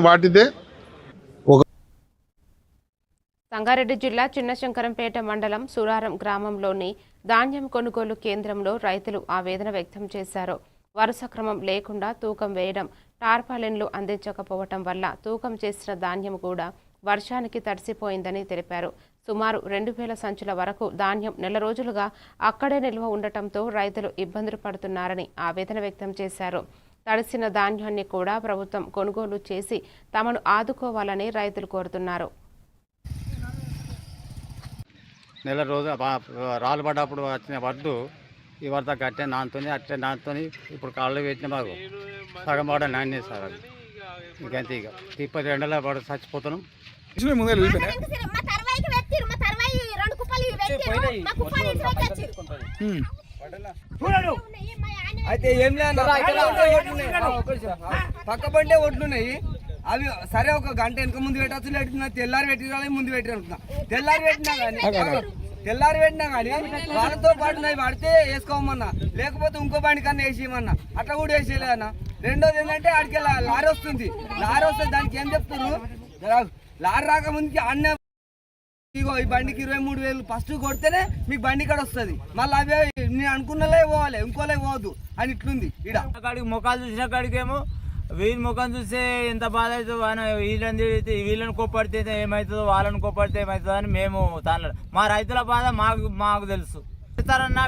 వాటిదే. సంగారెడ్డి జిల్లా చిన్నశంకరంపేట మండలం సురారం గ్రామంలోని ధాన్యం కొనుగోలు కేంద్రంలో రైతులు ఆవేదన వ్యక్తం చేశారు. వరుస క్రమం లేకుండా తూకం వేయడం, టార్పాలిన్లు అందించకపోవటం వల్ల తూకం చేసిన ధాన్యం కూడా వర్షానికి తడిసిపోయిందని తెలిపారు. సుమారు 2000 సంచుల వరకు ధాన్యం నెల రోజులుగా అక్కడే నిల్వ ఉండటంతో రైతులు ఇబ్బందులు పడుతున్నారని ఆవేదన వ్యక్తం చేశారు. తడిసిన ధాన్యాన్ని కూడా ప్రభుత్వం కొనుగోలు చేసి తమను ఆదుకోవాలని రైతులు కోరుతున్నారు. నెల రోజు రాళ్ళు పడ్డప్పుడు వచ్చిన వడ్డు ఈ వరద అట్టే నాతో ఇప్పుడు కాళ్ళు పెట్టిన మాకు సగం పడ నాణ్యత సార్. అది ఇంకంతే, ఇక తిప్పటి ఎండలో పడ చచ్చిపోతున్నాం. అయితే ఏం లేదు, పక్క బండే ఒడ్లున్నాయి. అవి సరే ఒక గంట వెనక ముందు పెట్టచ్చు, లేటున్నా తెల్లారి పెట్టి ముందు పెట్టి అనుకున్నా. తెల్లారి పెట్టినా కానీ వాళ్ళతో పాటు పడితే వేసుకోమన్నా, లేకపోతే ఇంకో బండి కన్నా వేసేయమన్నా. అట్లా కూడా వేసేయలేదన్నా. రెండోది ఏంటంటే ఆడికి లారీ వస్తుంది. దానికి ఏం చెప్తారు, లారీ రాకముందుకి అన్న ఇగో ఈ బండికి 23,000 ఫస్ట్ కొడితేనే మీకు బండి కాడ వస్తుంది. మళ్ళీ అవే నేను అనుకున్నలే పోవాలి, ఇంకోలే పోవద్దు అని ఇట్లుంది. ఈడ కాడికి ముఖాలు చూసిన కాడికేమో వీళ్ళ ముఖం చూస్తే ఎంత బాధ అవుతుందో, వీళ్ళని తిడితే వీళ్ళని కోప్పడితే ఏమవుతుందో, వాళ్ళని కోప్పడితే ఏమవుతుందో అని మేము తాను. మా రైతుల బాధ మాకు తెలుసు. పెడతారన్నా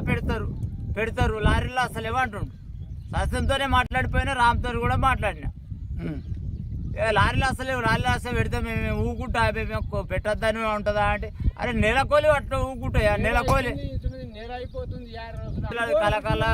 పెడతారు లారీలో అసలు ఏమంటుండు. సస్యంతోనే మాట్లాడిపోయినా, రామ్తో కూడా మాట్లాడినా. లారీలో అసలు పెడితే మేము ఊకుంటా, మేము పెట్టద్దని ఉంటుందా అంటే, అరే నెలకోలి అట్లా ఊకుంటాయా, నెలకోలి కలకల